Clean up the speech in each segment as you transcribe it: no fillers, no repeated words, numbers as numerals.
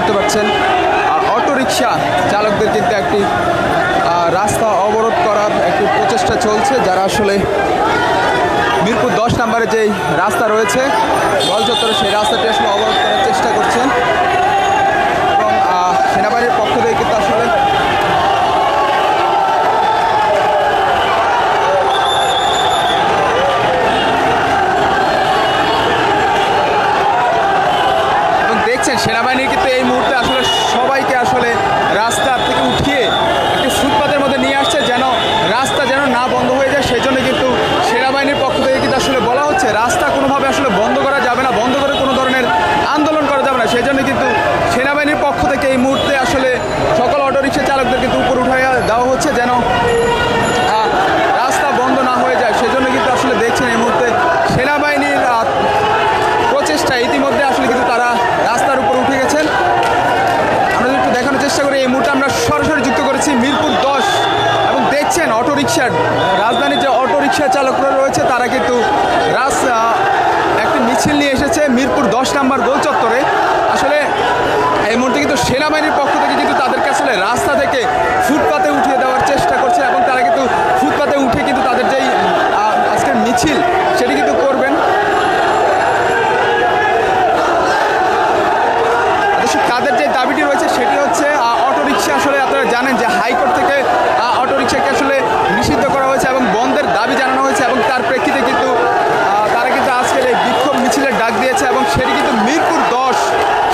দেখতে পাচ্ছেন অটোরিকশা চালকদের কিন্তু একটি রাস্তা অবরোধ করার একটি প্রচেষ্টা চলছে, যারা আসলে মিরপুর 10 নম্বরে যেই রাস্তা রয়েছে গোল চত্বরে সেই রাস্তাটি আসলে অবরোধ করার চেষ্টা করছেন এবং সেনাবাহিনীর পক্ষ থেকে কিন্তু আসলে সেনাবাহিনী কিন্তু এই মুহূর্তে আসলে সবাইকে আসলে রাস্তা থেকে উঠিয়ে একটি ফুটপাতের মধ্যে নিয়ে আসছে, যেন রাস্তা যেন না বন্ধ হয়ে যায়। সেই জন্য কিন্তু সেনাবাহিনীর পক্ষ থেকে কিন্তু আসলে বলা হচ্ছে রাস্তা কোনোভাবে আসলে বন্ধ করা যাবে না, বন্ধ করে কোনো ধরনের আন্দোলন করা যাবে না। সেই জন্য কিন্তু সেনাবাহিনীর পক্ষ থেকে এই মুহূর্তে আসলে সকল অটোরিকশা চালকদের কিন্তু উপর উঠাইয়া দেওয়া হচ্ছে, যেন রাস্তা বন্ধ না হয়ে যায়। সেই জন্য কিন্তু আসলে দেখছেন এই মুহূর্তে সেনাবাহিনীর প্রচেষ্টা, ইতিমধ্যে আসলে কিন্তু তারা রাস্তার উপর উঠে গেছেন। আমরা একটু দেখানোর চেষ্টা করি, এই মুহূর্তে আমরা সরাসরি যুক্ত করেছি মিরপুর 10 এবং দেখছেন অটোরিকশার রাজধানীর যে অটোরিকশা চালকরা রয়েছে তারা কিন্তু একটি মিছিল নিয়ে এসেছে মিরপুর 10 নম্বর গোল চত্বরে। আসলে এই মুহূর্তে কিন্তু সেনাবাহিনীর পক্ষ থেকে কিন্তু তাদেরকে আসলে রাস্তা থেকে ফুটপাতে উঠিয়ে দেওয়ার চেষ্টা করছে এবং তারা কিন্তু ফুটপাতে উঠে কিন্তু তাদের যেই আজকের মিছিল সেটি কিন্তু করবেন। তাদের যে দাবিটি রয়েছে সেটি হচ্ছে অটোরিকশা, আসলে আপনারা জানেন যে হাইকোর্ট থেকে অটোরিকশাকে আসলে নিষিদ্ধ করা হয়েছে এবং বন্ধের দাবি জানানো হয়েছে এবং তার প্রেক্ষিতে কিন্তু তারা কিন্তু আজকের এই বিক্ষোভ মিছিলের ডাক দিয়েছে এবং সেটি কিন্তু মিরপুর 10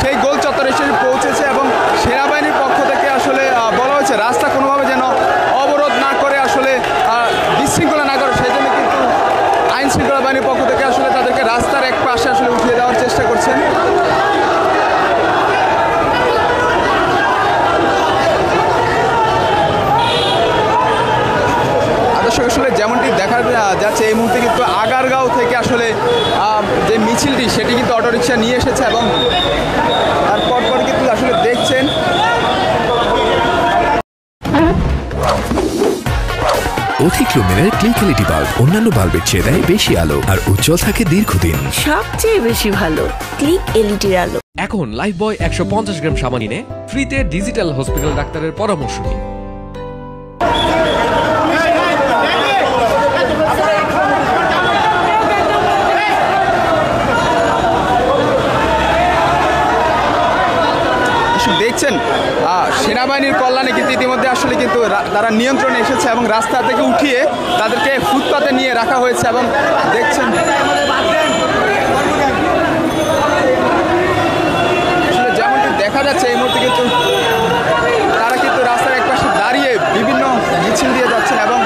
সেই গোল চত্বরে এসে পৌঁছেছে এবং সেনাবাহিনীর পক্ষ থেকে আসলে বলা হয়েছে রাস্তা কোনোভাবে যেন অবরোধ না করে, আসলে বিশৃঙ্খলা না করে। সেই জন্য কিন্তু আইন শৃঙ্খলা বাহিনীর পক্ষ থেকে আসলে তাদেরকে রাস্তার এক পাশে আসলে উঠিয়ে দেওয়ার চেষ্টা করছেন। আসলে যেমনটি দেখা যাচ্ছে এই মুহূর্তে কিন্তু আগারগাঁও থেকে আসলে যে মিছিলটি সেটি কিন্তু অটোরিকশা নিয়ে এসেছে এবং তারপর কিন্তু আসলে দেখছেন অধিক লুমিনের ক্লিক এলইডি বাল্ব অন্যান্য বাল্বের চেয়ে দেয় বেশি আলো আর উজ্জ্বল থাকে দীর্ঘদিন। সবচেয়ে বেশি ভালো ক্লিক এলইডির আলো। এখন লাইফবয় 150 গ্রাম সাবান কিনে ফ্রিতে ডিজিটাল হসপিটাল ডাক্তারের পরামর্শ নিন। দেখছেন সেনাবাহিনীর কল্যাণে কিন্তু ইতিমধ্যে আসলে কিন্তু তারা নিয়ন্ত্রণে এসেছে এবং রাস্তা থেকে উঠিয়ে তাদেরকে ফুটপাতে নিয়ে রাখা হয়েছে এবং দেখছেন আসলে যেমনটি দেখা যাচ্ছে এই মুহূর্তে কিন্তু তারা কিন্তু রাস্তার একপাশে দাঁড়িয়ে বিভিন্ন মিছিল দিয়ে যাচ্ছেন এবং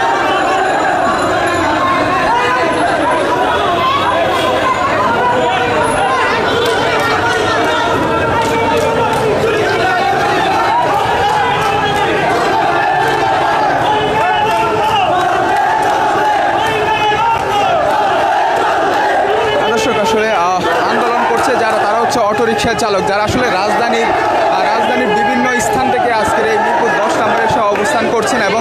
অটোরিকশা চালক যারা আসলে রাজধানীর বিভিন্ন স্থান থেকে আজকের এই মিরপুর 10 নম্বরে এসে অবস্থান করছেন এবং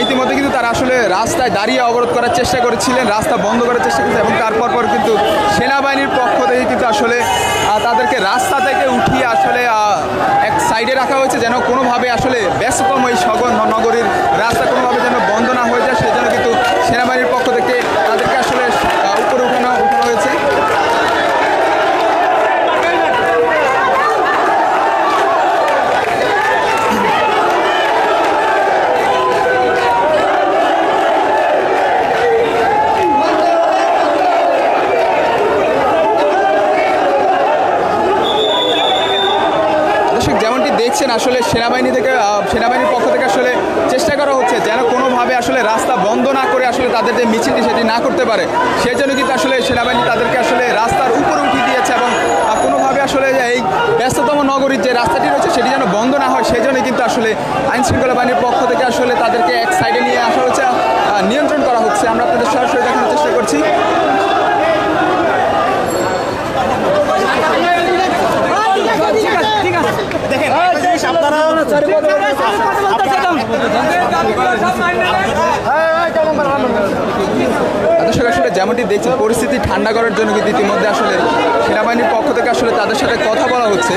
ইতিমধ্যে কিন্তু তারা আসলে রাস্তায় দাঁড়িয়ে অবরোধ করার চেষ্টা করেছিলেন, রাস্তা বন্ধ করার চেষ্টা করেছে এবং তারপর কিন্তু সেনাবাহিনীর পক্ষ থেকে কিন্তু আসলে তাদেরকে রাস্তা থেকে উঠিয়ে আসলে এক সাইডে রাখা হয়েছে, যেন কোনোভাবে আসলে ব্যস্ততম এই সগর নগরীর রাস্তা কোনোভাবে যেন বন্ধ না হয়ে যায়। সেই জন্য কিন্তু সেনাবাহিনীর পক্ষ থেকে তাদেরকে আসলে উপরে উঠানো হয়েছে। দেখছেন আসলে সেনাবাহিনীর পক্ষ থেকে আসলে চেষ্টা করা হচ্ছে যেন কোনোভাবে আসলে রাস্তা বন্ধ না করে আসলে তাদের যে মিছিলটি সেটি না করতে পারে। সেই জন্য কিন্তু আসলে সেনাবাহিনী তাদেরকে আসলে রাস্তার উপরে উঠিয়ে দিয়েছে এবং কোনোভাবে আসলে এই ব্যস্ততম নগরীর যে রাস্তাটি রয়েছে সেটি যেন বন্ধ না হয়, সেই জন্য কিন্তু আসলে আইন শৃঙ্খলা বাহিনীর পক্ষ থেকে আসলে তাদেরকে এক সাইডে নিয়ে আসা হচ্ছে, নিয়ন্ত্রণ করা হচ্ছে। আমরা আপনাদের সরাসরি দেখানোর চেষ্টা করছি। দর্শক আসলে যেমনটি দেখছেন পরিস্থিতি ঠান্ডা করার জন্য কিন্তু ইতিমধ্যে আসলে সেনাবাহিনীর পক্ষ থেকে আসলে তাদের সাথে কথা বলা হচ্ছে।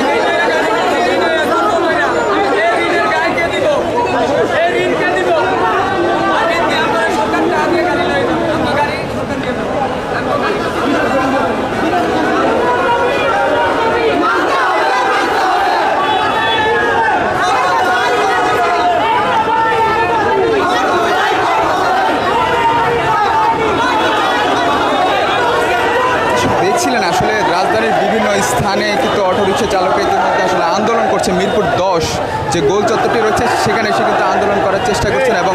দেখছিলেন আসলে রাজধানীর বিভিন্ন স্থানে কিন্তু অটোরিকশা চালকরা ইতিমধ্যে আসলে আন্দোলন করছে। মিরপুর 10 যে গোল চত্বরটি রয়েছে সেখানে এসে কিন্তু আন্দোলন করার চেষ্টা করছেন এবং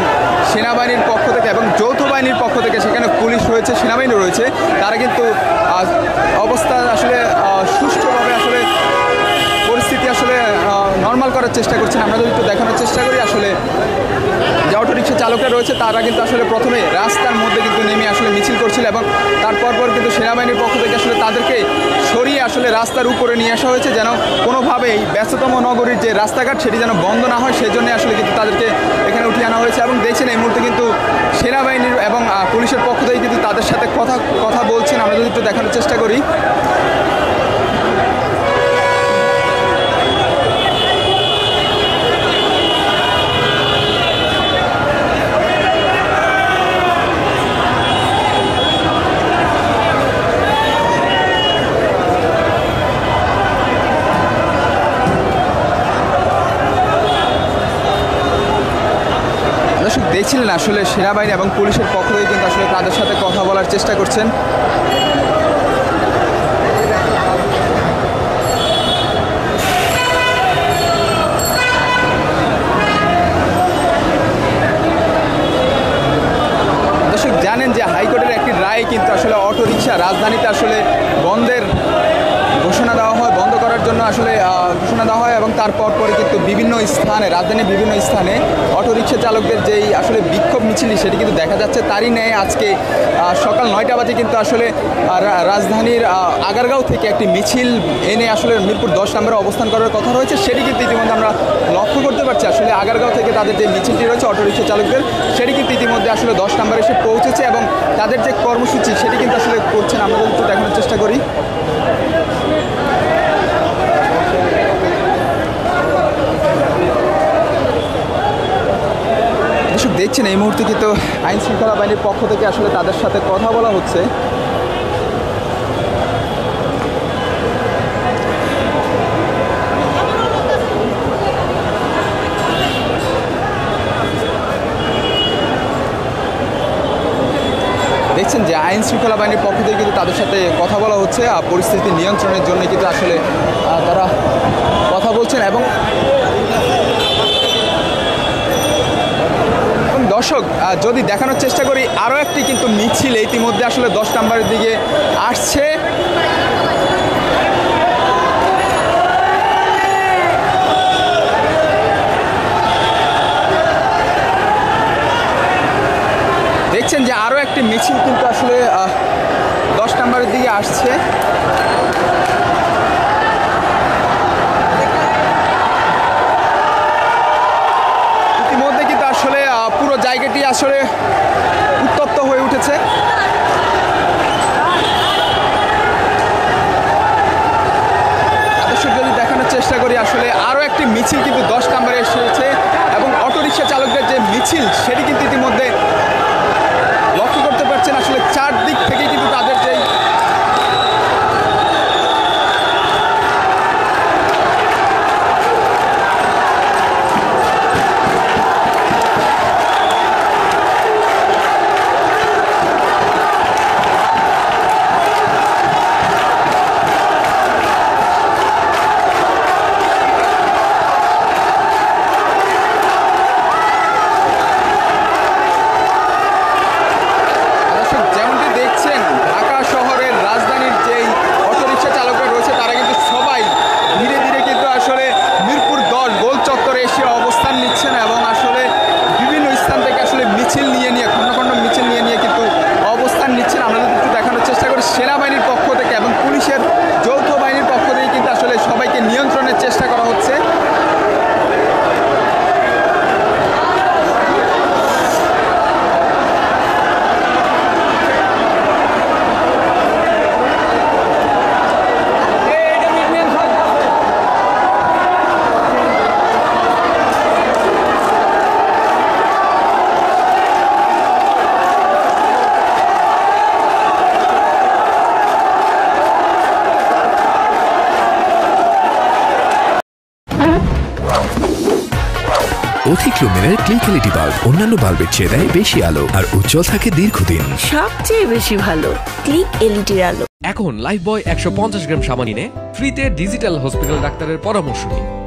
সেনাবাহিনীর পক্ষ থেকে এবং যৌথ বাহিনীর পক্ষ থেকে সেখানে পুলিশ রয়েছে, সেনাবাহিনী রয়েছে, তারা কিন্তু অবস্থা আসলে সুষ্ঠুভাবে আসলে পরিস্থিতি আসলে নর্মাল করার চেষ্টা করছেন। আমরা যদি একটু দেখানোর চেষ্টা করি আসলে যে অটোরিকশা চালকরা রয়েছে তারা কিন্তু আসলে প্রথমে রাস্তার মধ্যে কিন্তু নেমে আসলে মিছিল করছিল এবং তারপর কিন্তু সেনাবাহিনীর পক্ষ থেকে আসলে তাদেরকে সরিয়ে আসলে রাস্তার উপরে নিয়ে আসা হয়েছে যেন কোনোভাবেই ব্যস্ততম নগরীর যে রাস্তাঘাট সেটি যেন বন্ধ না হয়, সেই জন্য আসলে কিন্তু তাদেরকে এখানে উঠিয়ে আনা হয়েছে। এবং দেখছেন এই মুহূর্তে কিন্তু সেনাবাহিনীর এবং পুলিশের পক্ষ থেকে কিন্তু তাদের সাথে কথা বলছেন। আমরা যদি একটু দেখানোর চেষ্টা করি। দেখছিলেন আসলে সেনাবাহিনী এবং পুলিশের পক্ষ থেকে কিন্তু আসলে তাদের সাথে কথা বলার চেষ্টা করছেন। দর্শক জানেন যে হাইকোর্টের একটি রায় কিন্তু আসলে অটোরিকশা রাজধানীতে আসলে বন্ধের ঘোষণা দেওয়া হয়, বন্ধ করার জন্য আসলে ঘোষণা দেওয়া হয় এবং তারপর পরে কিন্তু বিভিন্ন স্থানে রাজধানীর বিভিন্ন স্থানে অটোরিকশা চালকদের যেই আসলে বিক্ষোভ মিছিল সেটি কিন্তু দেখা যাচ্ছে। তারই ন্যায় আজকে সকাল 9টা বাজে কিন্তু আসলে রাজধানীর আগারগাঁও থেকে একটি মিছিল এনে আসলে মিরপুর 10 নম্বরে অবস্থান করার কথা রয়েছে, সেটি কিন্তু ইতিমধ্যে আমরা লক্ষ্য করতে পারছি। আসলে আগারগাঁও থেকে তাদের যে মিছিলটি রয়েছে অটোরিকশা চালকদের সেটি কিন্তু ইতিমধ্যে আসলে 10 নম্বরে এসে পৌঁছেছে এবং তাদের যে কর্মসূচি সেটি কিন্তু আসলে করছেন। আমরা একটু দেখানোর চেষ্টা করি। দেখছেন এই মুহূর্তে কিন্তু আইন শৃঙ্খলা বাহিনীর পক্ষ থেকে আসলে তাদের সাথে কথা বলা হচ্ছে। দেখছেন যে আইন শৃঙ্খলা বাহিনীর পক্ষ থেকে কিন্তু তাদের সাথে কথা বলা হচ্ছে পরিস্থিতি নিয়ন্ত্রণের জন্য কিন্তু আসলে তারা কথা বলছেন। এবং দর্শক যদি দেখানোর চেষ্টা করি আরও একটি কিন্তু মিছিল ইতিমধ্যে আসলে 10 নম্বরের দিকে আসছে। দেখছেন যে আরও একটি মিছিল কিন্তু আসলে 10 নম্বরের দিকে আসছে। ইতিমধ্যে কিন্তু আসলে পুরো জায়গাটি আসলে উত্তপ্ত হয়ে উঠেছে। দর্শক যদি দেখানোর চেষ্টা করি আসলে আরও একটি মিছিল কিন্তু 10 নম্বরে এসেছে এবং অটোরিকশা চালকদের যে মিছিল সেটি কিন্তু ইতিমধ্যে লক্ষ্য করতে পারছেন আসলে চারদিক থেকে কিন্তু তাদের যেই অধিক লুমেনের ক্লিক এলইডি বাল্ব অন্যান্য বাল্বের চেয়ে দেয় বেশি আলো আর উজ্জ্বল থাকে দীর্ঘদিন। সবচেয়ে বেশি ভালো ক্লিক এলইডির আলো। এখন লাইফবয় 150 গ্রাম সাবান কিনে ফ্রিতে ডিজিটাল হসপিটাল ডাক্তারের পরামর্শ নিন।